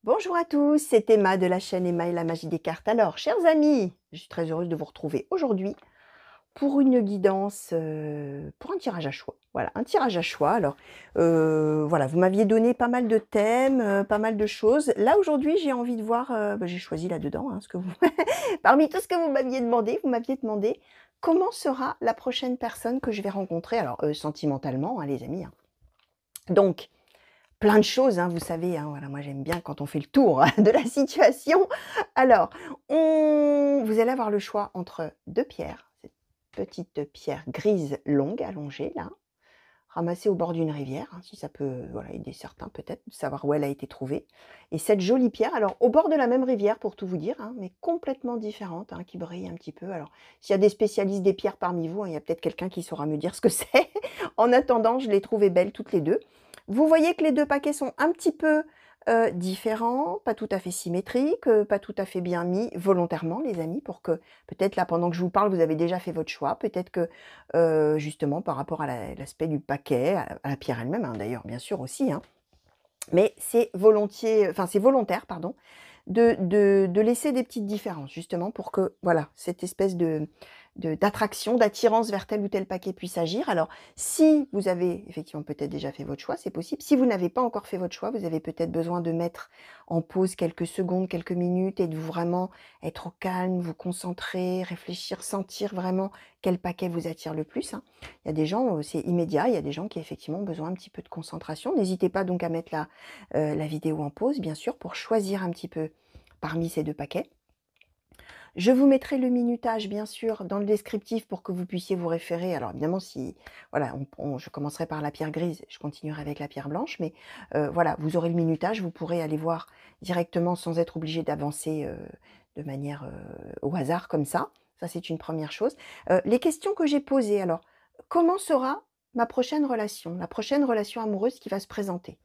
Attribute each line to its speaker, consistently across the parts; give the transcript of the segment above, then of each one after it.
Speaker 1: Bonjour à tous, c'est Emma de la chaîne Emma et la magie des cartes. Alors, chers amis, je suis très heureuse de vous retrouver aujourd'hui pour une guidance, pour un tirage à choix. Voilà, un tirage à choix. Alors, voilà, vous m'aviez donné pas mal de thèmes, pas mal de choses. Là, aujourd'hui, j'ai envie de voir, j'ai choisi là-dedans, hein, ce que vous parmi tout ce que vous m'aviez demandé comment sera la prochaine personne que je vais rencontrer. Alors, sentimentalement, hein, les amis, hein. Donc, plein de choses, hein, vous savez, hein, voilà, moi j'aime bien quand on fait le tour de la situation. Alors, vous allez avoir le choix entre 2 pierres, cette petite pierre grise longue, allongée là, ramassée au bord d'une rivière, hein, si ça peut, voilà, aider certains peut-être, de savoir où elle a été trouvée. Et cette jolie pierre, alors au bord de la même rivière pour tout vous dire, hein, mais complètement différente, hein, qui brille un petit peu. Alors, s'il y a des spécialistes des pierres parmi vous, hein, il y a peut-être quelqu'un qui saura me dire ce que c'est. En attendant, je les trouvais belles toutes les 2. Vous voyez que les 2 paquets sont un petit peu, différents, pas tout à fait symétriques, pas tout à fait bien mis, volontairement les amis, pour que peut-être là, pendant que je vous parle, vous avez déjà fait votre choix. Peut-être que, justement par rapport à l'aspect du paquet, à la pierre elle-même, hein, d'ailleurs bien sûr aussi, hein. Mais c'est volontiers, enfin c'est volontaire pardon, de laisser des petites différences justement pour que, voilà, cette espèce d'attraction, d'attirance vers tel ou tel paquet puisse agir. Alors, si vous avez effectivement peut-être déjà fait votre choix, c'est possible. Si vous n'avez pas encore fait votre choix, vous avez peut-être besoin de mettre en pause quelques secondes, quelques minutes et de vraiment être au calme, vous concentrer, réfléchir, sentir vraiment quel paquet vous attire le plus, hein. Il y a des gens, c'est immédiat, il y a des gens qui effectivement ont besoin un petit peu de concentration. N'hésitez pas donc à mettre la vidéo en pause, bien sûr, pour choisir un petit peu parmi ces 2 paquets. Je vous mettrai le minutage, bien sûr, dans le descriptif pour que vous puissiez vous référer. Alors évidemment, si voilà, je commencerai par la pierre grise, je continuerai avec la pierre blanche, mais voilà, vous aurez le minutage, vous pourrez aller voir directement sans être obligé d'avancer de manière au hasard comme ça. Ça, c'est une première chose. Les questions que j'ai posées, alors, comment sera ma prochaine relation, la prochaine relation amoureuse qui va se présenter?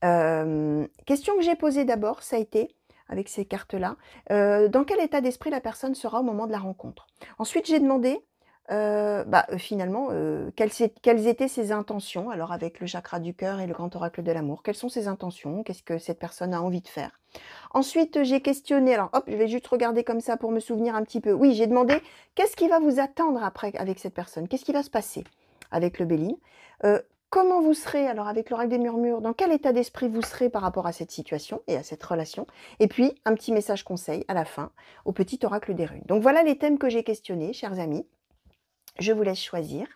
Speaker 1: Question que j'ai posée d'abord, ça a été, avec ces cartes-là, dans quel état d'esprit la personne sera au moment de la rencontre? Ensuite, j'ai demandé, finalement, quelles étaient ses intentions, alors avec le chakra du cœur et le grand oracle de l'amour. Quelles sont ses intentions? Qu'est-ce que cette personne a envie de faire? Ensuite, j'ai questionné, alors hop, je vais juste regarder comme ça pour me souvenir un petit peu. Oui, j'ai demandé: «Qu'est-ce qui va vous attendre après avec cette personne? Qu'est-ce qui va se passer?» avec le Béline. Comment vous serez, alors avec l'oracle des murmures, dans quel état d'esprit vous serez par rapport à cette situation et à cette relation? Et puis, un petit message conseil à la fin, au petit oracle des runes. Donc voilà les thèmes que j'ai questionnés, chers amis. Je vous laisse choisir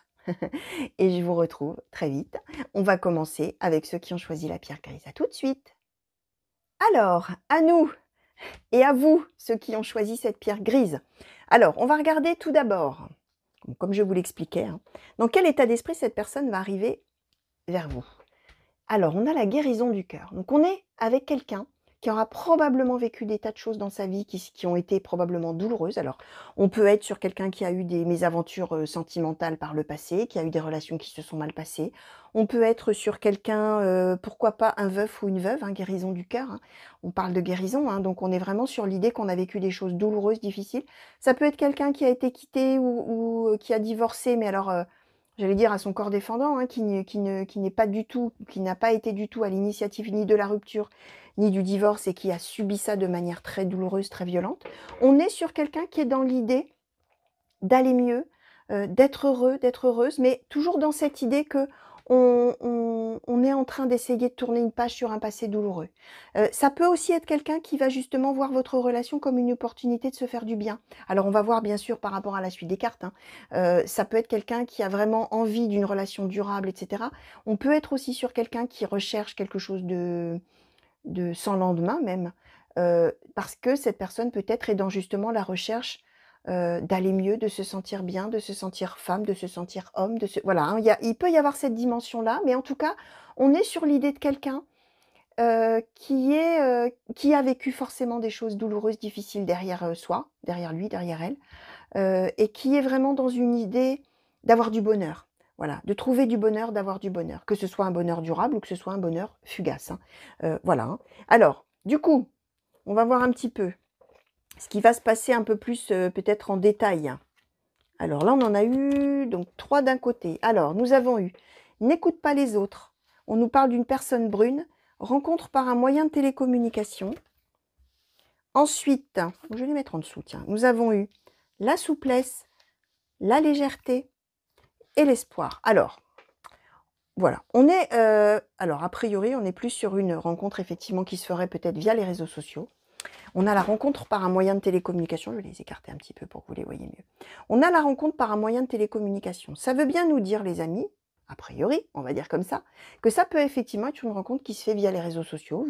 Speaker 1: et je vous retrouve très vite. On va commencer avec ceux qui ont choisi la pierre grise. À tout de suite. Alors, à nous et à vous, ceux qui ont choisi cette pierre grise. Alors, on va regarder tout d'abord, comme je vous l'expliquais, hein, dans quel état d'esprit cette personne va arriver vers vous. Alors, on a la guérison du cœur. Donc, on est avec quelqu'un qui aura probablement vécu des tas de choses dans sa vie qui ont été probablement douloureuses. Alors, on peut être sur quelqu'un qui a eu des mésaventures sentimentales par le passé, qui a eu des relations qui se sont mal passées. On peut être sur quelqu'un, pourquoi pas un veuf ou une veuve, hein, guérison du cœur, hein. On parle de guérison, hein, donc on est vraiment sur l'idée qu'on a vécu des choses douloureuses, difficiles. Ça peut être quelqu'un qui a été quitté ou qui a divorcé, mais alors j'allais dire à son corps défendant, hein, qui n'est pas du tout, qui n'a pas été du tout à l'initiative ni de la rupture, ni du divorce et qui a subi ça de manière très douloureuse, très violente. On est sur quelqu'un qui est dans l'idée d'aller mieux, d'être heureux, d'être heureuse, mais toujours dans cette idée que on est en train d'essayer de tourner une page sur un passé douloureux. Ça peut aussi être quelqu'un qui va justement voir votre relation comme une opportunité de se faire du bien. Alors on va voir bien sûr par rapport à la suite des cartes, hein, ça peut être quelqu'un qui a vraiment envie d'une relation durable et cetera. On peut être aussi sur quelqu'un qui recherche quelque chose de sans lendemain même, parce que cette personne peut-être est dans justement la recherche, d'aller mieux, de se sentir bien, de se sentir femme, de se sentir homme, voilà, hein, il peut y avoir cette dimension-là, mais en tout cas, on est sur l'idée de quelqu'un, qui a vécu forcément des choses douloureuses, difficiles derrière, soi, derrière lui, derrière elle, et qui est vraiment dans une idée d'avoir du bonheur. Voilà, de trouver du bonheur, d'avoir du bonheur, que ce soit un bonheur durable ou que ce soit un bonheur fugace, hein. Voilà, hein. Alors, du coup, on va voir un petit peu ce qui va se passer un peu plus, peut-être en détail. Alors là, on en a eu donc 3 d'un côté. Alors, nous avons eu: «N'écoute pas les autres». On nous parle d'une personne brune. rencontre par un moyen de télécommunication. Ensuite, je vais les mettre en dessous, tiens, nous avons eu la souplesse, la légèreté et l'espoir. Alors, voilà, on est, alors a priori, on est plus sur une rencontre effectivement qui se ferait peut-être via les réseaux sociaux. On a la rencontre par un moyen de télécommunication, je vais les écarter un petit peu pour que vous les voyez mieux. On a la rencontre par un moyen de télécommunication. Ça veut bien nous dire, les amis, a priori, on va dire comme ça, que ça peut effectivement être une rencontre qui se fait via les réseaux sociaux,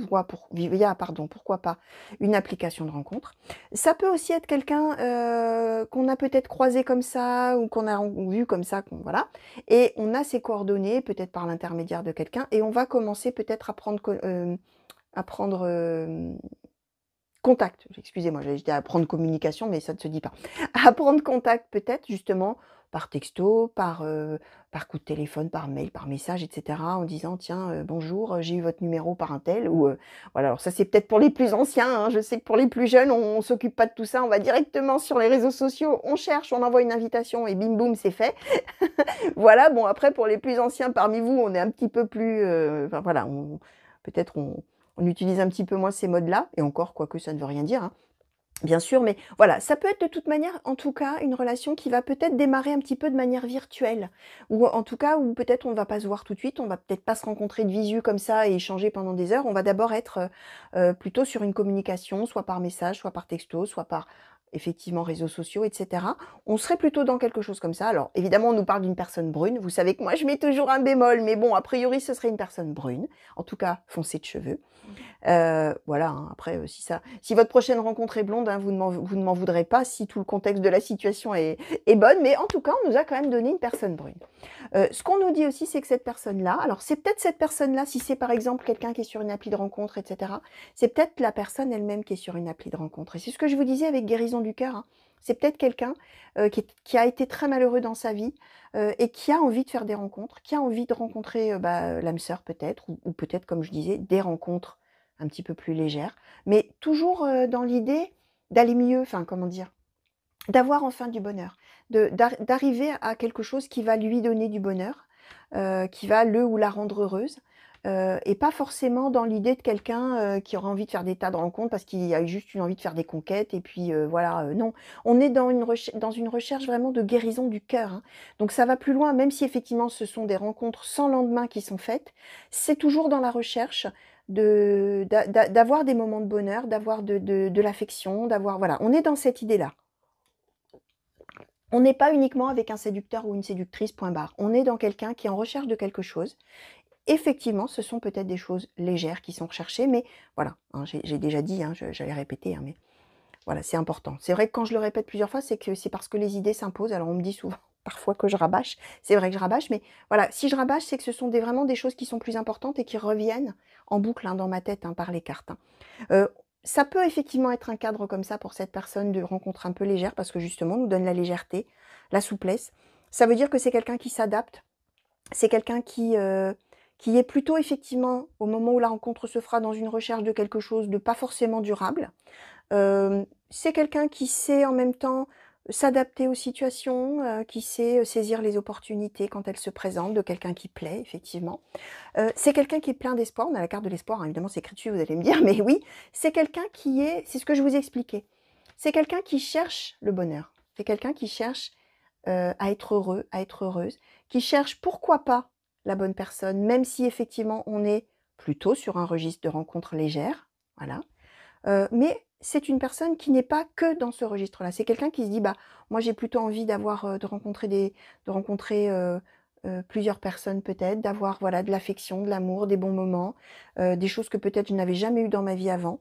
Speaker 1: via, pourquoi pas, une application de rencontre. Ça peut aussi être quelqu'un qu'on a peut-être croisé comme ça, ou qu'on a vu comme ça, voilà, et on a ses coordonnées, peut-être par l'intermédiaire de quelqu'un, et on va commencer peut-être à prendre contact, excusez-moi, j'allais dire à prendre communication, mais ça ne se dit pas. À prendre contact peut-être justement par texto, par coup de téléphone, par mail, par message, etc. en disant tiens, bonjour, j'ai eu votre numéro par un tel, ou voilà, alors ça c'est peut-être pour les plus anciens, hein. Je sais que pour les plus jeunes, on s'occupe pas de tout ça, on va directement sur les réseaux sociaux, on cherche, on envoie une invitation et bim boum, c'est fait. Voilà, bon après pour les plus anciens parmi vous, on est un petit peu plus, enfin voilà, peut-être on utilise un petit peu moins ces modes-là, et encore, quoique ça ne veut rien dire, hein, bien sûr, mais voilà, ça peut être de toute manière, en tout cas, une relation qui va peut-être démarrer un petit peu de manière virtuelle, ou en tout cas, où peut-être on ne va pas se voir tout de suite, on va peut-être pas se rencontrer de visu comme ça et échanger pendant des heures, on va d'abord être plutôt sur une communication, soit par message, soit par texto, soit par effectivement réseaux sociaux, etc. On serait plutôt dans quelque chose comme ça. Alors évidemment, on nous parle d'une personne brune, vous savez que moi je mets toujours un bémol, mais bon, a priori ce serait une personne brune, en tout cas foncée de cheveux. Voilà, hein, après, si votre prochaine rencontre est blonde, hein, vous ne m'en voudrez pas si tout le contexte de la situation est bonne, mais en tout cas, on nous a quand même donné une personne brune. Ce qu'on nous dit aussi, c'est que cette personne-là, alors c'est peut-être cette personne-là, si c'est par exemple quelqu'un qui est sur une appli de rencontre, etc., c'est peut-être la personne elle-même qui est sur une appli de rencontre. Et c'est ce que je vous disais avec guérison du cœur, hein. C'est peut-être quelqu'un qui a été très malheureux dans sa vie et qui a envie de faire des rencontres, qui a envie de rencontrer l'âme sœur peut-être, ou peut-être, comme je disais, des rencontres un petit peu plus légères, mais toujours dans l'idée d'aller mieux, enfin comment dire, d'avoir enfin du bonheur, d'arriver à quelque chose qui va lui donner du bonheur, qui va le ou la rendre heureuse, et pas forcément dans l'idée de quelqu'un qui aura envie de faire des tas de rencontres parce qu'il a juste une envie de faire des conquêtes et puis voilà, non. On est dans une recherche vraiment de guérison du cœur, hein. Donc ça va plus loin, même si effectivement ce sont des rencontres sans lendemain qui sont faites, c'est toujours dans la recherche d'avoir des moments de bonheur, d'avoir de l'affection, d'avoir, voilà, on est dans cette idée-là. On n'est pas uniquement avec un séducteur ou une séductrice, point barre. On est dans quelqu'un qui est en recherche de quelque chose. Effectivement, ce sont peut-être des choses légères qui sont recherchées, mais voilà, hein, j'ai déjà dit, hein, j'allais répéter, hein, mais voilà, c'est important. C'est vrai que quand je le répète plusieurs fois, c'est parce que les idées s'imposent. Alors on me dit souvent, parfois, que je rabâche. C'est vrai que je rabâche, mais voilà, si je rabâche, c'est que ce sont vraiment des choses qui sont plus importantes et qui reviennent en boucle, hein, dans ma tête, hein, par les cartes, hein. Ça peut effectivement être un cadre comme ça pour cette personne, de rencontre un peu légère, parce que justement, on nous donne la légèreté, la souplesse. Ça veut dire que c'est quelqu'un qui s'adapte, c'est quelqu'un qui est plutôt effectivement, au moment où la rencontre se fera, dans une recherche de quelque chose de pas forcément durable. C'est quelqu'un qui sait en même temps s'adapter aux situations, qui sait saisir les opportunités quand elles se présentent, de quelqu'un qui plaît, effectivement. C'est quelqu'un qui est plein d'espoir. On a la carte de l'espoir, hein, évidemment c'est écrit dessus, vous allez me dire, mais oui, c'est quelqu'un c'est ce que je vous ai expliqué. C'est quelqu'un qui cherche le bonheur. C'est quelqu'un qui cherche à être heureux, à être heureuse, qui cherche, pourquoi pas, la bonne personne, même si effectivement on est plutôt sur un registre de rencontres légères, voilà. Mais c'est une personne qui n'est pas que dans ce registre-là. C'est quelqu'un qui se dit: «Bah, moi j'ai plutôt envie d'avoir, de rencontrer plusieurs personnes peut-être, d'avoir, voilà, de l'affection, de l'amour, des bons moments, des choses que peut-être je n'avais jamais eues dans ma vie avant.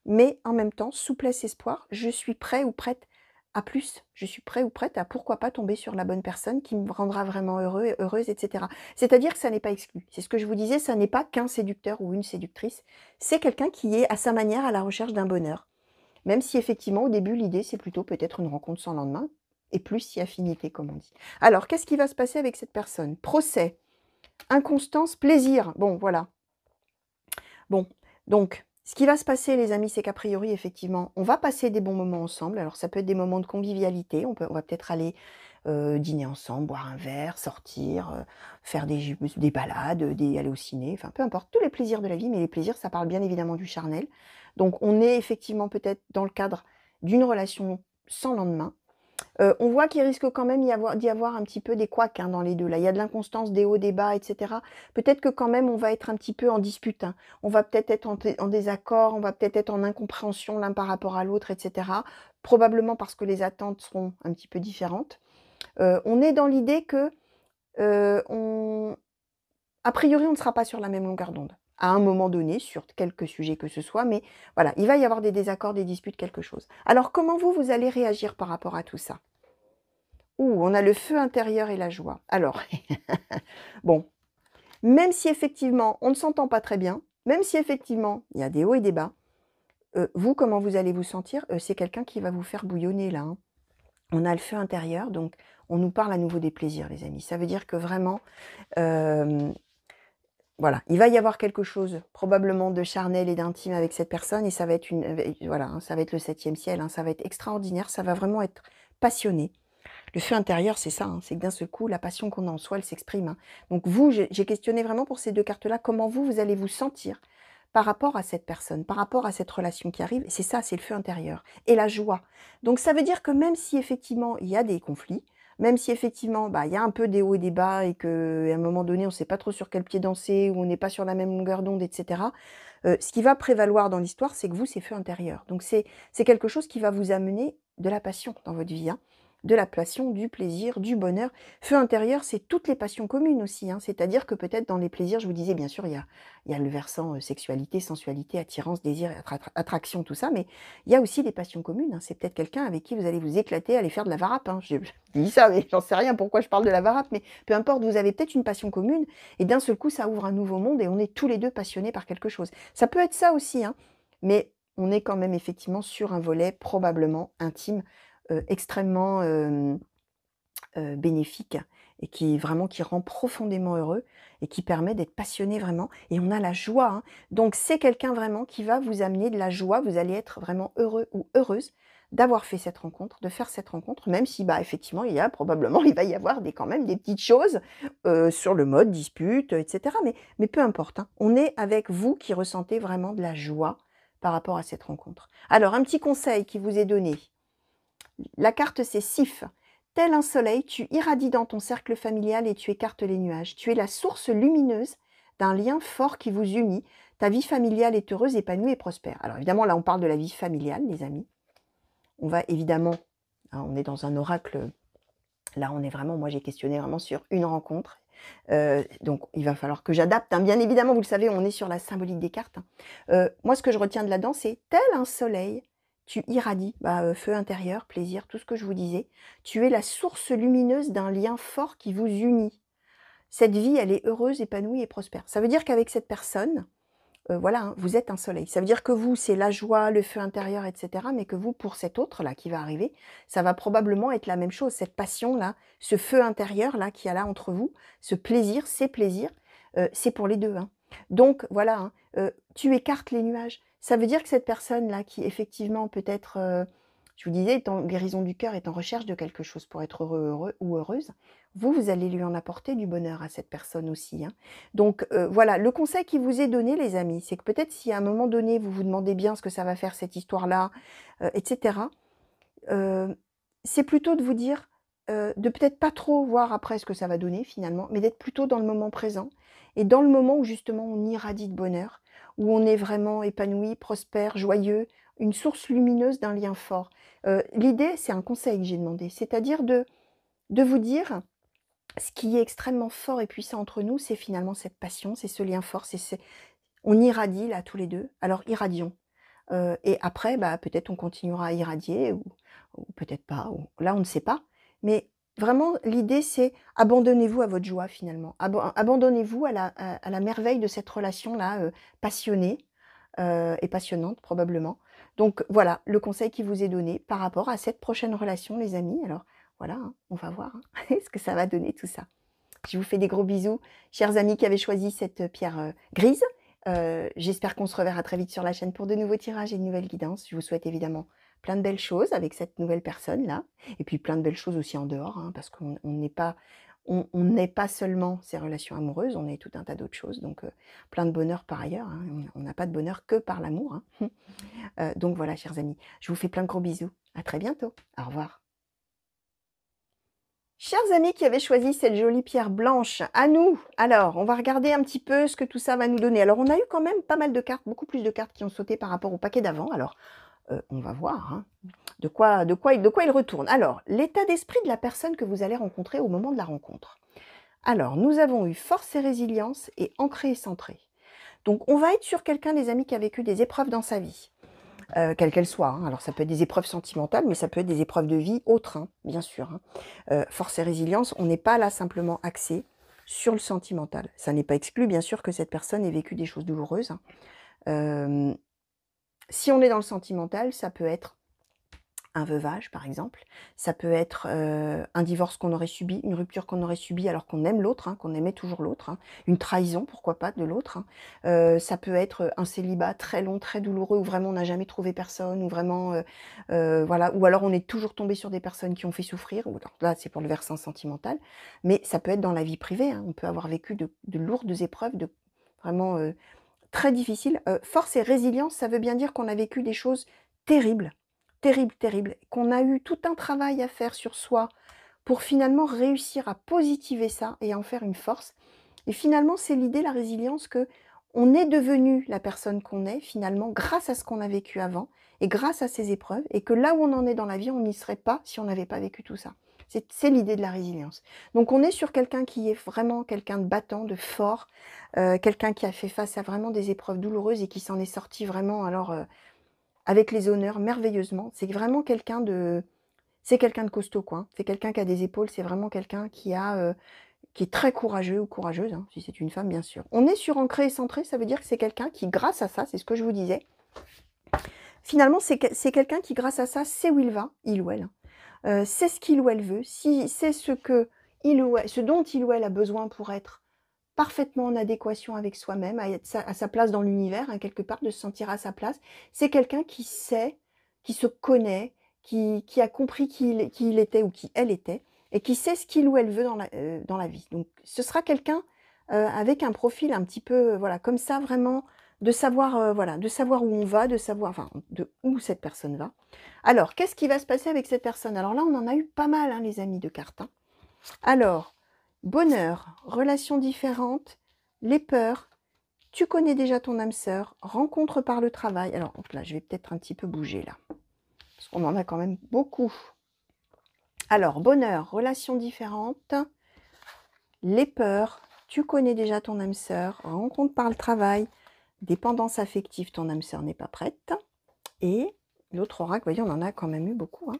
Speaker 1: Mais en même temps, souplesse, espoir, je suis prêt ou prête à plus. Je suis prêt ou prête à, pourquoi pas, tomber sur la bonne personne qui me rendra vraiment heureux et heureuse, et cetera». C'est-à-dire que ça n'est pas exclu. C'est ce que je vous disais, ça n'est pas qu'un séducteur ou une séductrice. C'est quelqu'un qui est, à sa manière, à la recherche d'un bonheur. Même si effectivement, au début, l'idée, c'est plutôt peut-être une rencontre sans lendemain, et plus si affinité, comme on dit. Alors, qu'est-ce qui va se passer avec cette personne? Procès, inconstance, plaisir. Bon, voilà. Bon, donc, ce qui va se passer, les amis, c'est qu'a priori, effectivement, on va passer des bons moments ensemble. Alors, ça peut être des moments de convivialité. On va peut-être aller dîner ensemble, boire un verre, sortir, faire des balades, aller au ciné, enfin peu importe, tous les plaisirs de la vie, mais les plaisirs, ça parle bien évidemment du charnel. Donc on est effectivement peut-être dans le cadre d'une relation sans lendemain. On voit qu'il risque quand même d'y avoir un petit peu des couacs, hein, dans les 2 là. Il y a de l'inconstance, des hauts, des bas, et cetera. Peut-être que quand même on va être un petit peu en dispute, hein. On va peut-être être en désaccord, on va peut-être être en incompréhension l'un par rapport à l'autre, et cetera. Probablement parce que les attentes seront un petit peu différentes. On est dans l'idée que, on a priori, on ne sera pas sur la même longueur d'onde, à un moment donné, sur quelque sujet que ce soit, mais voilà, il va y avoir des désaccords, des disputes, quelque chose. Alors comment vous allez réagir par rapport à tout ça? Ouh, on a le feu intérieur et la joie. Alors, bon, même si effectivement on ne s'entend pas très bien, même si effectivement il y a des hauts et des bas, vous, comment vous allez vous sentir? C'est quelqu'un qui va vous faire bouillonner là, hein. On a le feu intérieur, donc on nous parle à nouveau des plaisirs, les amis. Ça veut dire que vraiment, hem, voilà, il va y avoir quelque chose probablement de charnel et d'intime avec cette personne et ça va être voilà, hein, ça va être le 7e ciel, hein, ça va être extraordinaire, ça va vraiment être passionné. Le feu intérieur, c'est ça, hein, c'est que d'un seul coup, la passion qu'on a en soi, elle s'exprime, hein. Donc vous, j'ai questionné vraiment pour ces 2 cartes-là, comment vous allez vous sentir par rapport à cette personne, par rapport à cette relation qui arrive. C'est ça, c'est le feu intérieur et la joie. Donc ça veut dire que même si effectivement il y a des conflits, même si effectivement, bah, il y a un peu des hauts et des bas et qu'à un moment donné, on ne sait pas trop sur quel pied danser ou on n'est pas sur la même longueur d'onde, et cetera, ce qui va prévaloir dans l'histoire, c'est que vous, c'est feu intérieur. Donc c'est quelque chose qui va vous amener de la passion dans votre vie, hein. De la passion, du plaisir, du bonheur. Feu intérieur, c'est toutes les passions communes aussi, hein. C'est-à-dire que peut-être dans les plaisirs, je vous disais, bien sûr, il y a le versant sexualité, sensualité, attirance, désir, attraction, tout ça, mais il y a aussi des passions communes, hein. C'est peut-être quelqu'un avec qui vous allez vous éclater, aller faire de la varap, hein. Je dis ça, mais j'en sais rien pourquoi je parle de la varap, mais peu importe, vous avez peut-être une passion commune, et d'un seul coup, ça ouvre un nouveau monde, et on est tous les deux passionnés par quelque chose. Ça peut être ça aussi, hein, mais on est quand même effectivement sur un volet probablement intime, extrêmement, bénéfique et qui rend profondément heureux et qui permet d'être passionné vraiment et on a la joie, hein. Donc c'est quelqu'un vraiment qui va vous amener de la joie, vous allez être vraiment heureux ou heureuse d'avoir fait cette rencontre, de faire cette rencontre, même si, bah, effectivement, il y a probablement il va y avoir quand même des petites choses, sur le mode dispute, et cetera, mais peu importe, hein. On est avec vous qui ressentez vraiment de la joie par rapport à cette rencontre. Alors un petit conseil qui vous est donné, la carte, c'est Sif. Tel un soleil, tu irradies dans ton cercle familial et tu écartes les nuages. Tu es la source lumineuse d'un lien fort qui vous unit. Ta vie familiale est heureuse, épanouie et prospère. Alors évidemment, là, on parle de la vie familiale, les amis. On va évidemment, hein, on est dans un oracle. Là, on est vraiment, moi, j'ai questionné vraiment sur une rencontre. Donc, il va falloir que j'adapte, hein. Bien évidemment, vous le savez, on est sur la symbolique des cartes, hein. Moi, ce que je retiens de là-dedans, c'est tel un soleil, tu irradies, bah, feu intérieur, plaisir, tout ce que je vous disais. Tu es la source lumineuse d'un lien fort qui vous unit. Cette vie, elle est heureuse, épanouie et prospère. Ça veut dire qu'avec cette personne, voilà, hein, vous êtes un soleil. Ça veut dire que vous, c'est la joie, le feu intérieur, et cetera, mais que vous, pour cet autre-là qui va arriver, ça va probablement être la même chose. Cette passion-là, ce feu intérieur-là qu'il y a là entre vous, ce plaisir, ces plaisirs, c'est pour les 2, hein. Donc voilà, hein, tu écartes les nuages. Ça veut dire que cette personne-là qui effectivement peut-être, je vous disais, est en guérison du cœur, est en recherche de quelque chose pour être heureux ou heureuse, vous allez lui en apporter du bonheur à cette personne aussi, hein. Donc voilà, le conseil qui vous est donné, les amis, c'est que peut-être si à un moment donné, vous vous demandez bien ce que ça va faire cette histoire-là, et cetera, c'est plutôt de vous dire, de peut-être pas trop voir après ce que ça va donner finalement, mais d'être plutôt dans le moment présent et dans le moment où justement on irradie de bonheur, où on est vraiment épanoui, prospère, joyeux, une source lumineuse d'un lien fort. L'idée, c'est un conseil que j'ai demandé, c'est-à-dire de vous dire ce qui est extrêmement fort et puissant entre nous, c'est finalement cette passion, c'est ce lien fort, on irradie là tous les 2, alors irradions. Et après, bah, peut-être on continuera à irradier ou peut-être pas, ou là on ne sait pas. Mais vraiment l'idée c'est abandonnez-vous à votre joie finalement. Abandonnez-vous à la merveille de cette relation-là, passionnée, et passionnante probablement. Donc voilà, le conseil qui vous est donné par rapport à cette prochaine relation les amis. Alors voilà, hein, on va voir, hein, ce que ça va donner tout ça. Je vous fais des gros bisous, chers amis qui avaient choisi cette pierre grise. J'espère qu'on se reverra très vite sur la chaîne pour de nouveaux tirages et de nouvelles guidances. Je vous souhaite évidemment plein de belles choses avec cette nouvelle personne-là, et puis plein de belles choses aussi en dehors, hein, parce qu'on n'est pas on n'est pas seulement ces relations amoureuses, on est tout un tas d'autres choses, donc plein de bonheur par ailleurs, hein. On n'a pas de bonheur que par l'amour, hein. Donc voilà, chers amis, je vous fais plein de gros bisous. À très bientôt. Au revoir. Chers amis qui avaient choisi cette jolie pierre blanche, à nous. Alors, on va regarder un petit peu ce que tout ça va nous donner. Alors, on a eu quand même pas mal de cartes, beaucoup plus de cartes qui ont sauté par rapport au paquet d'avant. Alors, on va voir, hein, de quoi il retourne. Alors, l'état d'esprit de la personne que vous allez rencontrer au moment de la rencontre. Alors, nous avons eu force et résilience et ancré et centré. Donc, on va être sur quelqu'un, les amis, qui a vécu des épreuves dans sa vie. Quelles qu'elles soient, hein. Alors ça peut être des épreuves sentimentales, mais ça peut être des épreuves de vie autres, hein, bien sûr, hein. Force et résilience, on n'est pas là simplement axé sur le sentimental. Ça n'est pas exclu, bien sûr, que cette personne ait vécu des choses douloureuses, hein. Si on est dans le sentimental, ça peut être un veuvage, par exemple. Ça peut être un divorce qu'on aurait subi, une rupture qu'on aurait subie alors qu'on aime l'autre, hein, qu'on aimait toujours l'autre, hein. Une trahison, pourquoi pas, de l'autre, hein. Ça peut être un célibat très long, très douloureux, où vraiment on n'a jamais trouvé personne, ou vraiment, voilà, ou alors on est toujours tombé sur des personnes qui ont fait souffrir, ou alors là c'est pour le versant sentimental, mais ça peut être dans la vie privée, hein. On peut avoir vécu de lourdes épreuves, de vraiment très difficiles. Force et résilience, ça veut bien dire qu'on a vécu des choses terribles, terrible, terrible, qu'on a eu tout un travail à faire sur soi pour finalement réussir à positiver ça et à en faire une force. Et finalement, c'est l'idée, la résilience, que on est devenu la personne qu'on est finalement grâce à ce qu'on a vécu avant et grâce à ces épreuves, et que là où on en est dans la vie, on n'y serait pas si on n'avait pas vécu tout ça. C'est l'idée de la résilience. Donc on est sur quelqu'un qui est vraiment quelqu'un de battant, de fort, quelqu'un qui a fait face à vraiment des épreuves douloureuses et qui s'en est sorti vraiment alors avec les honneurs, merveilleusement. C'est vraiment quelqu'un de costaud, quoi, hein. C'est quelqu'un qui a des épaules, c'est vraiment quelqu'un qui est très courageux ou courageuse, hein, si c'est une femme, bien sûr. On est sur ancré et centré, ça veut dire que c'est quelqu'un qui, grâce à ça, c'est ce que je vous disais, finalement, c'est quelqu'un qui, grâce à ça, sait où il va, il ou elle, hein. Sait ce qu'il ou elle veut, c'est ce dont il ou elle a besoin pour être parfaitement en adéquation avec soi-même, à sa place dans l'univers, hein, quelque part, de se sentir à sa place. C'est quelqu'un qui sait, qui se connaît, qui a compris qui il était ou qui elle était, et qui sait ce qu'il ou elle veut dans la vie. Donc ce sera quelqu'un avec un profil un petit peu, voilà, comme ça, vraiment, de savoir, voilà, de savoir où on va, de savoir, enfin, de où cette personne va. Alors, qu'est-ce qui va se passer avec cette personne? Alors là, on en a eu pas mal, hein, les amis de cartes, hein. Alors, bonheur, relations différentes, les peurs, tu connais déjà ton âme sœur, rencontre par le travail. Alors, hop là, je vais peut-être un petit peu bouger là, parce qu'on en a quand même beaucoup. Alors, bonheur, relations différentes, les peurs, tu connais déjà ton âme sœur, rencontre par le travail, dépendance affective, ton âme sœur n'est pas prête. Et l'autre oracle, vous voyez, on en a quand même eu beaucoup, hein.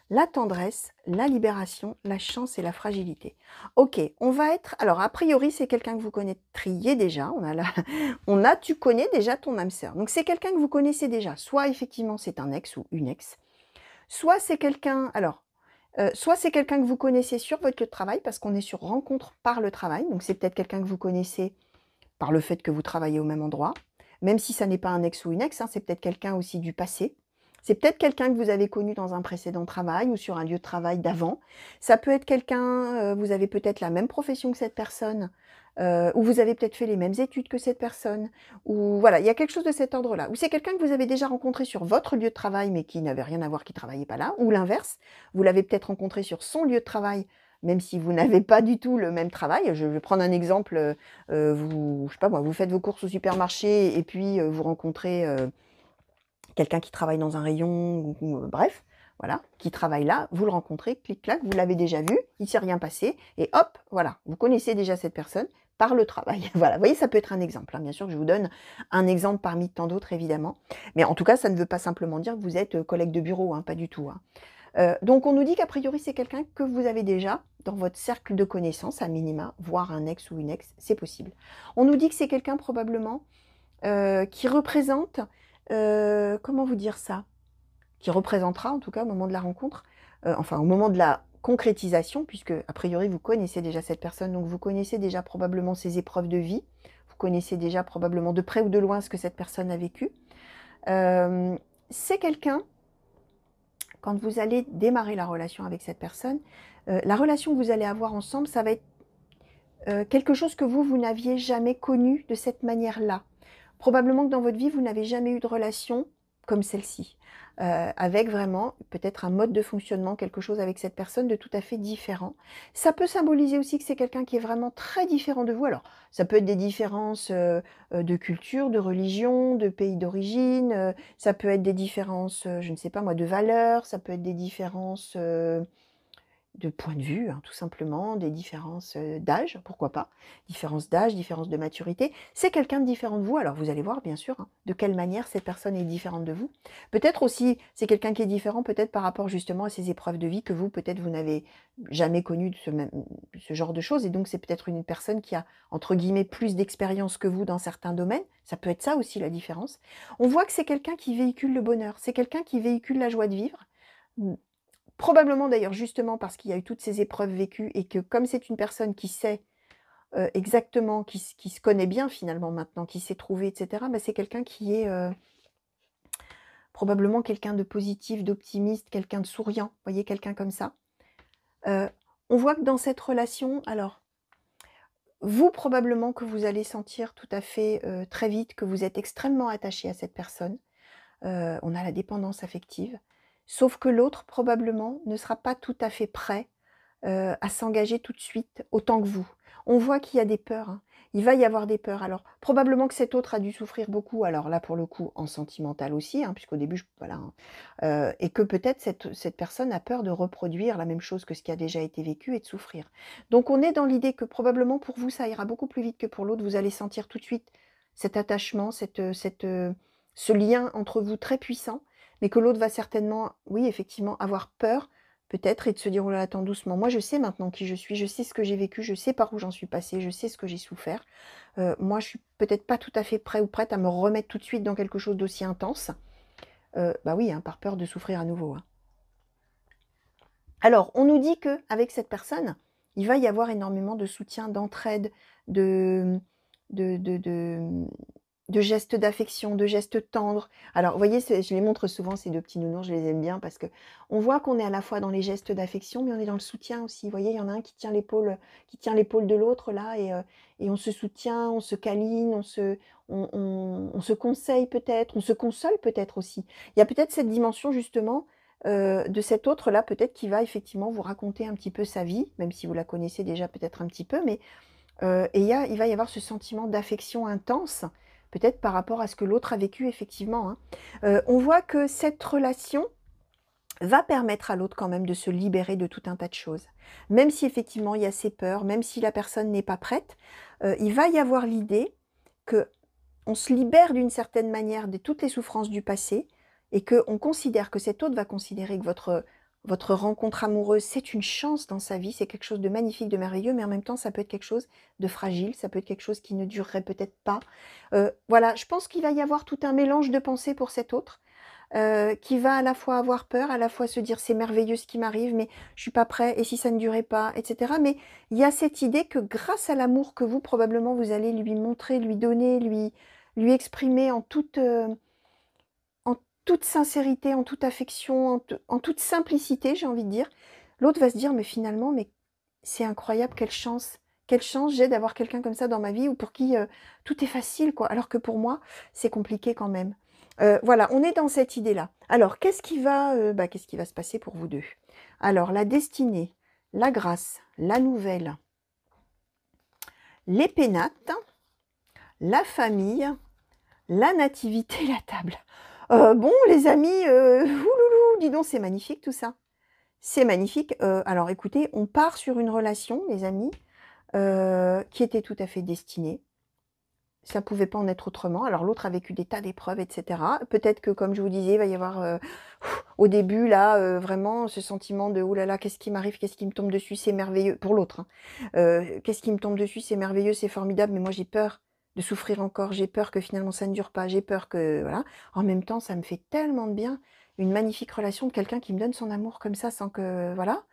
Speaker 1: La tendresse, la libération, la chance et la fragilité. Ok, on va être... Alors, a priori, c'est quelqu'un que vous connaîtriez déjà. Tu connais déjà ton âme sœur. Donc, c'est quelqu'un que vous connaissez déjà. Soit, effectivement, c'est un ex ou une ex. Soit, c'est quelqu'un... Alors, soit c'est quelqu'un que vous connaissez sur votre lieu de travail, parce qu'on est sur rencontre par le travail. Donc, c'est peut-être quelqu'un que vous connaissez par le fait que vous travaillez au même endroit. Même si ça n'est pas un ex ou une ex, hein, c'est peut-être quelqu'un aussi du passé. C'est peut-être quelqu'un que vous avez connu dans un précédent travail ou sur un lieu de travail d'avant. Ça peut être quelqu'un, vous avez peut-être la même profession que cette personne, ou vous avez peut-être fait les mêmes études que cette personne, ou voilà, il y a quelque chose de cet ordre-là. Ou c'est quelqu'un que vous avez déjà rencontré sur votre lieu de travail, mais qui n'avait rien à voir, qui ne travaillait pas là, ou l'inverse, vous l'avez peut-être rencontré sur son lieu de travail, même si vous n'avez pas du tout le même travail. Je vais prendre un exemple, je sais pas moi, vous faites vos courses au supermarché et puis vous rencontrez quelqu'un qui travaille dans un rayon, ou bref, voilà, qui travaille là, vous le rencontrez, clic-clac, vous l'avez déjà vu, il ne s'est rien passé, et hop, voilà, vous connaissez déjà cette personne par le travail. Voilà, vous voyez, ça peut être un exemple, hein. Bien sûr que je vous donne un exemple parmi tant d'autres, évidemment. Mais en tout cas, ça ne veut pas simplement dire que vous êtes collègue de bureau, hein, pas du tout, hein. Donc on nous dit qu'a priori, c'est quelqu'un que vous avez déjà dans votre cercle de connaissances, à minima, voire un ex ou une ex, c'est possible. On nous dit que c'est quelqu'un probablement qui représente... comment vous dire ça? Qui représentera, en tout cas, au moment de la rencontre, enfin, au moment de la concrétisation, puisque, a priori, vous connaissez déjà cette personne, donc vous connaissez déjà probablement ses épreuves de vie, vous connaissez déjà probablement de près ou de loin ce que cette personne a vécu. C'est quelqu'un quand vous allez démarrer la relation avec cette personne, la relation que vous allez avoir ensemble, ça va être quelque chose que vous n'aviez jamais connu de cette manière-là. Probablement que dans votre vie, vous n'avez jamais eu de relation comme celle-ci, avec vraiment peut-être un mode de fonctionnement, quelque chose avec cette personne de tout à fait différent. Ça peut symboliser aussi que c'est quelqu'un qui est vraiment très différent de vous. Alors, ça peut être des différences de culture, de religion, de pays d'origine, ça peut être des différences, je ne sais pas moi, de valeurs, ça peut être des différences de point de vue, hein, tout simplement, des différences d'âge, pourquoi pas, différences d'âge, différences de maturité. C'est quelqu'un de différent de vous, alors vous allez voir bien sûr hein, de quelle manière cette personne est différente de vous. Peut-être aussi, c'est quelqu'un qui est différent peut-être par rapport justement à ses épreuves de vie que vous, peut-être vous n'avez jamais connu ce genre de choses, et donc c'est peut-être une personne qui a, entre guillemets, plus d'expérience que vous dans certains domaines. Ça peut être ça aussi la différence. On voit que c'est quelqu'un qui véhicule le bonheur, c'est quelqu'un qui véhicule la joie de vivre. Probablement d'ailleurs justement parce qu'il y a eu toutes ces épreuves vécues et que comme c'est une personne qui sait exactement, qui se connaît bien finalement maintenant, qui s'est trouvé, etc., bah, c'est quelqu'un qui est probablement quelqu'un de positif, d'optimiste, quelqu'un de souriant, vous voyez, quelqu'un comme ça. On voit que dans cette relation, alors, vous probablement que vous allez sentir tout à fait très vite que vous êtes extrêmement attaché à cette personne. On a la dépendance affective. Sauf que l'autre, probablement, ne sera pas tout à fait prêt à s'engager tout de suite autant que vous. On voit qu'il y a des peurs, hein. Il va y avoir des peurs. Alors, probablement que cet autre a dû souffrir beaucoup, alors là, pour le coup, en sentimental aussi, hein, puisqu'au début, voilà, hein, et que peut-être cette personne a peur de reproduire la même chose que ce qui a déjà été vécu et de souffrir. Donc, on est dans l'idée que probablement pour vous, ça ira beaucoup plus vite que pour l'autre. Vous allez sentir tout de suite cet attachement, ce lien entre vous très puissant, mais que l'autre va certainement, oui, effectivement, avoir peur peut-être, et de se dire: «Oh là là, attends doucement, moi je sais maintenant qui je suis, je sais ce que j'ai vécu, je sais par où j'en suis passée, je sais ce que j'ai souffert. Moi je suis peut-être pas tout à fait prêt ou prête à me remettre tout de suite dans quelque chose d'aussi intense». Bah oui, hein, par peur de souffrir à nouveau, hein. Alors, on nous dit qu'avec cette personne, il va y avoir énormément de soutien, d'entraide, de de de de, mmh, de gestes d'affection, de gestes tendres. Alors, vous voyez, je les montre souvent, ces 2 petits nounours, je les aime bien parce que on voit qu'on est à la fois dans les gestes d'affection, mais on est dans le soutien aussi. Vous voyez, il y en a un qui tient l'épaule de l'autre là et on se soutient, on se câline, on se conseille peut-être, on se console peut-être aussi. Il y a peut-être cette dimension justement de cet autre-là, peut-être qui va effectivement vous raconter un petit peu sa vie, même si vous la connaissez déjà peut-être un petit peu, mais et il va y avoir ce sentiment d'affection intense, peut-être par rapport à ce que l'autre a vécu effectivement, hein. On voit que cette relation va permettre à l'autre quand même de se libérer de tout un tas de choses. Même si effectivement il y a ces peurs, même si la personne n'est pas prête, il va y avoir l'idée que on se libère d'une certaine manière de toutes les souffrances du passé et qu'on considère que cet autre va considérer que votre rencontre amoureuse, c'est une chance dans sa vie, c'est quelque chose de magnifique, de merveilleux, mais en même temps, ça peut être quelque chose de fragile, ça peut être quelque chose qui ne durerait peut-être pas. Voilà, je pense qu'il va y avoir tout un mélange de pensées pour cet autre, qui va à la fois avoir peur, à la fois se dire: «C'est merveilleux ce qui m'arrive, mais je suis pas prêt et si ça ne durait pas?» et cetera. Mais il y a cette idée que grâce à l'amour que vous, probablement, vous allez lui montrer, lui donner, lui exprimer en toute sincérité, en toute affection, en toute simplicité, j'ai envie de dire, l'autre va se dire: «Mais finalement, mais c'est incroyable, quelle chance j'ai d'avoir quelqu'un comme ça dans ma vie ou pour qui, tout est facile quoi, alors que pour moi, c'est compliqué quand même». Voilà, on est dans cette idée-là. Alors qu'est-ce qui va se passer pour vous 2? Alors la destinée, la grâce, la nouvelle, les pénates, la famille, la nativité, la table. Bon les amis, ouloulou, dis donc c'est magnifique tout ça. C'est magnifique. Alors écoutez, on part sur une relation, les amis, qui était tout à fait destinée. Ça pouvait pas en être autrement. Alors l'autre a vécu des tas d'épreuves, et cetera. Peut-être que, comme je vous disais, il va y avoir, au début là, vraiment ce sentiment de: «Ouh là là, qu'est-ce qui m'arrive? Qu'est-ce qui me tombe dessus? C'est merveilleux», pour l'autre, hein. «Qu'est-ce qui me tombe dessus? C'est merveilleux, c'est formidable, mais moi j'ai peur de souffrir encore, j'ai peur que finalement ça ne dure pas, j'ai peur que» voilà. En même temps, ça me fait tellement de bien, une magnifique relation de quelqu'un qui me donne son amour comme ça sans que voilà.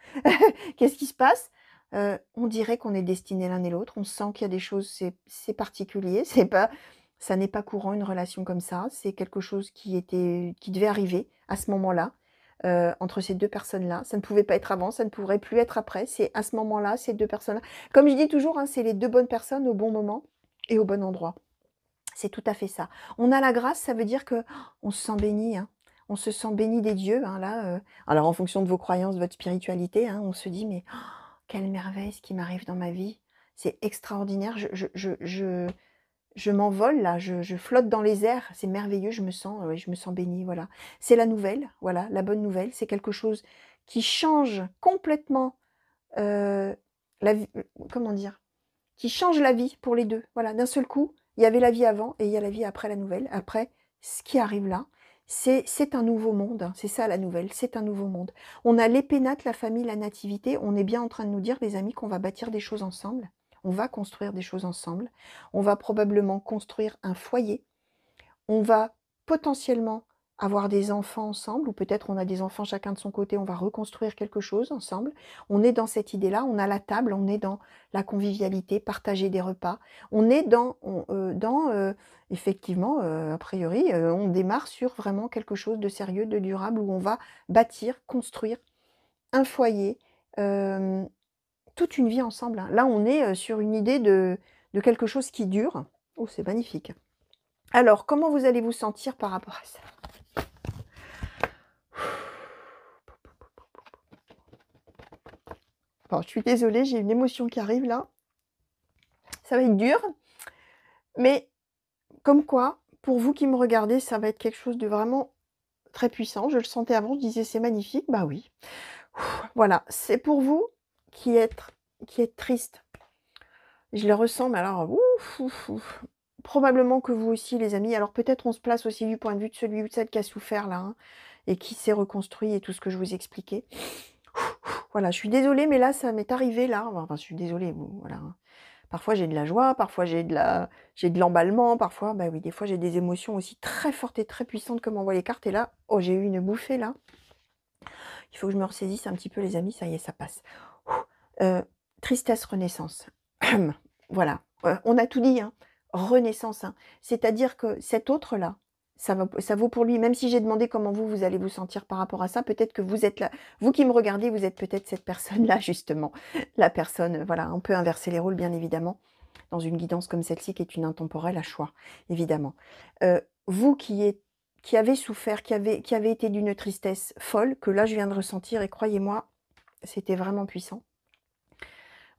Speaker 1: Qu'est-ce qui se passe? On dirait qu'on est destinés l'un et l'autre. On sent qu'il y a des choses, c'est particulier, ça n'est pas courant une relation comme ça. C'est quelque chose qui devait arriver à ce moment-là. entre ces 2 personnes-là. Ça ne pouvait pas être avant, ça ne pourrait plus être après. C'est à ce moment-là, ces 2 personnes-là. Comme je dis toujours, hein, c'est les 2 bonnes personnes au bon moment et au bon endroit. C'est tout à fait ça. On a la grâce, ça veut dire que on se sent béni, hein. On se sent béni des dieux, hein, là, alors en fonction de vos croyances, de votre spiritualité, hein, on se dit: «Mais quelle merveille ce qui m'arrive dans ma vie. C'est extraordinaire, je m'envole là, je flotte dans les airs, c'est merveilleux, ouais, je me sens bénie», voilà. C'est la nouvelle, voilà, la bonne nouvelle, c'est quelque chose qui change complètement, la vie, comment dire? Qui change la vie pour les 2. Voilà, d'un seul coup, il y avait la vie avant et il y a la vie après la nouvelle. Après, ce qui arrive là, c'est un nouveau monde, hein, c'est ça la nouvelle, c'est un nouveau monde. On a l'épénate, la famille, la nativité, on est bien en train de nous dire, les amis, qu'on va bâtir des choses ensemble, on va construire des choses ensemble, on va probablement construire un foyer, on va potentiellement avoir des enfants ensemble, ou peut-être on a des enfants chacun de son côté, on va reconstruire quelque chose ensemble. On est dans cette idée-là, on a la table, on est dans la convivialité, partager des repas. On est effectivement, a priori, on démarre sur vraiment quelque chose de sérieux, de durable, où on va bâtir, construire un foyer, hem, toute une vie ensemble, hein. Là, on est, sur une idée de quelque chose qui dure. Oh, c'est magnifique. Alors, comment vous allez vous sentir par rapport à ça? Bon, je suis désolée, j'ai une émotion qui arrive là. Ça va être dur, mais comme quoi, pour vous qui me regardez, ça va être quelque chose de vraiment très puissant. Je le sentais avant, je disais: «C'est magnifique», bah oui. Voilà, c'est pour vous qui êtes qui êtes triste. Je le ressens, mais alors ouf, ouf, ouf. Probablement que vous aussi, les amis. Alors peut-être on se place aussi du point de vue de celui ou de celle qui a souffert là, hein, et qui s'est reconstruit et tout ce que je vous expliquais. Voilà, je suis désolée, mais là, ça m'est arrivé là, enfin, je suis désolée, bon, voilà, hein. Parfois j'ai de la joie, parfois j'ai de l'emballement, parfois, bah oui, des fois j'ai des émotions aussi très fortes et très puissantes comme envoient les cartes et là, oh, j'ai eu une bouffée là. Il faut que je me ressaisisse un petit peu les amis, ça y est, ça passe. Heu, Tristesse, renaissance. Voilà, on a tout dit, hein. Renaissance, hein. C'est-à-dire que cet autre-là, ça vaut pour lui. Même si j'ai demandé comment vous allez vous sentir par rapport à ça, peut-être que vous êtes là, vous qui me regardez, vous êtes peut-être cette personne-là justement. La personne, voilà, on peut inverser les rôles bien évidemment, dans une guidance comme celle-ci qui est une intemporelle à choix, évidemment. Vous qui avez souffert, qui avez été d'une tristesse folle, que là je viens de ressentir et croyez-moi, c'était vraiment puissant.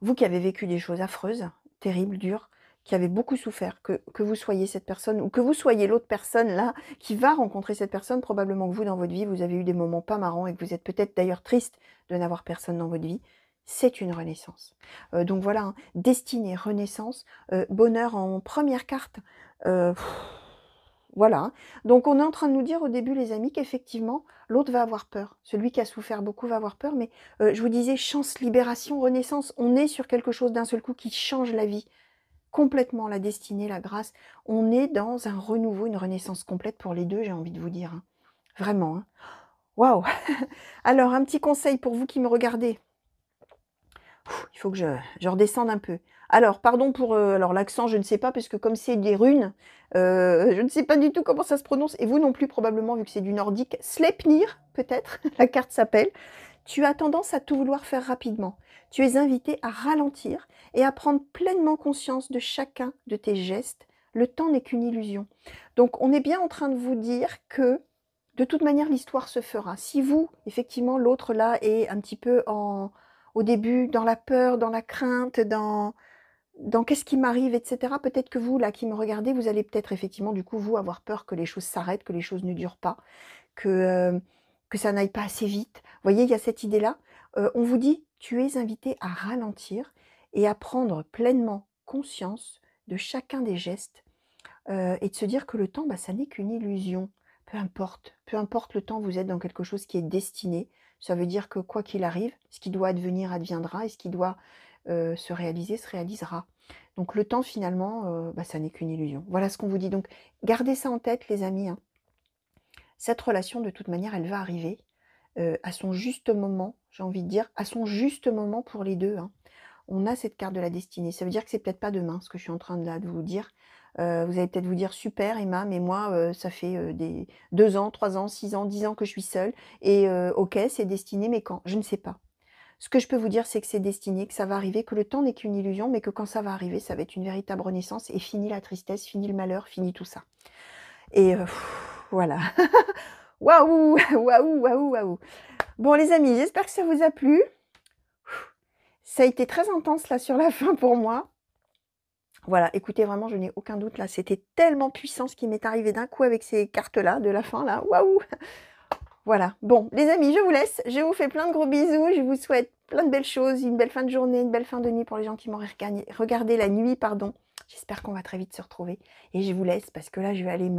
Speaker 1: Vous qui avez vécu des choses affreuses, terribles, dures, qui avez beaucoup souffert, que vous soyez cette personne ou que vous soyez l'autre personne là qui va rencontrer cette personne, probablement que vous dans votre vie, vous avez eu des moments pas marrants et que vous êtes peut-être d'ailleurs triste de n'avoir personne dans votre vie. C'est une renaissance. Donc voilà, hein, destinée, renaissance, bonheur en première carte. Heu, voilà, hein. Donc on est en train de nous dire au début les amis qu'effectivement l'autre va avoir peur. Celui qui a souffert beaucoup va avoir peur, mais je vous disais chance, libération, renaissance. On est sur quelque chose d'un seul coup qui change la vie, complètement, la destinée, la grâce. On est dans un renouveau, une renaissance complète pour les 2, j'ai envie de vous dire, hein. Vraiment, hein. Waouh! Alors un petit conseil pour vous qui me regardez. Il faut que je redescende un peu. Alors pardon pour, alors l'accent, je ne sais pas parce que comme c'est des runes, je ne sais pas du tout comment ça se prononce et vous non plus probablement vu que c'est du nordique. Sleipnir peut-être, la carte s'appelle. Tu as tendance à tout vouloir faire rapidement. Tu es invité à ralentir et à prendre pleinement conscience de chacun de tes gestes. Le temps n'est qu'une illusion. Donc on est bien en train de vous dire que de toute manière l'histoire se fera. Si vous, effectivement, l'autre là est un petit peu au début dans la peur, dans la crainte, dans qu'est-ce qui m'arrive, et cetera. Peut-être que vous, là, qui me regardez, vous allez peut-être effectivement, du coup, vous, avoir peur que les choses s'arrêtent, que les choses ne durent pas, que, que ça n'aille pas assez vite. Vous voyez, il y a cette idée-là. On vous dit, tu es invité à ralentir et à prendre pleinement conscience de chacun des gestes, et de se dire que le temps, bah, ça n'est qu'une illusion. Peu importe le temps, vous êtes dans quelque chose qui est destiné. Ça veut dire que quoi qu'il arrive, ce qui doit advenir adviendra et ce qui doit se réaliser se réalisera. Donc le temps finalement, bah, ça n'est qu'une illusion. Voilà ce qu'on vous dit. Donc gardez ça en tête les amis, hein. Cette relation de toute manière, elle va arriver à son juste moment, j'ai envie de dire, à son juste moment pour les deux, hein. On a cette carte de la destinée. Ça veut dire que c'est peut-être pas demain, ce que je suis en train de là de vous dire. Vous allez peut-être vous dire: «Super Emma, mais moi, ça fait, des 2 ans, 3 ans, 6 ans, 10 ans que je suis seule et OK, c'est destiné, mais quand?» Je ne sais pas. Ce que je peux vous dire, c'est que c'est destiné, que ça va arriver, que le temps n'est qu'une illusion, mais que quand ça va arriver, ça va être une véritable renaissance et fini la tristesse, fini le malheur, fini tout ça. Et voilà. Waouh! Waouh, waouh, waouh! Bon les amis, j'espère que ça vous a plu. Ça a été très intense là sur la fin pour moi. Voilà, écoutez, vraiment, je n'ai aucun doute là, c'était tellement puissant ce qui m'est arrivé d'un coup avec ces cartes-là, de la fin là, waouh! Voilà, bon, les amis, je vous laisse, je vous fais plein de gros bisous, je vous souhaite plein de belles choses, une belle fin de journée, une belle fin de nuit pour les gens qui m'auraient regardé la nuit, pardon. J'espère qu'on va très vite se retrouver et je vous laisse parce que là, je vais aller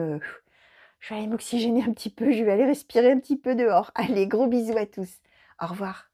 Speaker 1: m'oxygéner un petit peu, je vais aller respirer un petit peu dehors. Allez, gros bisous à tous. Au revoir.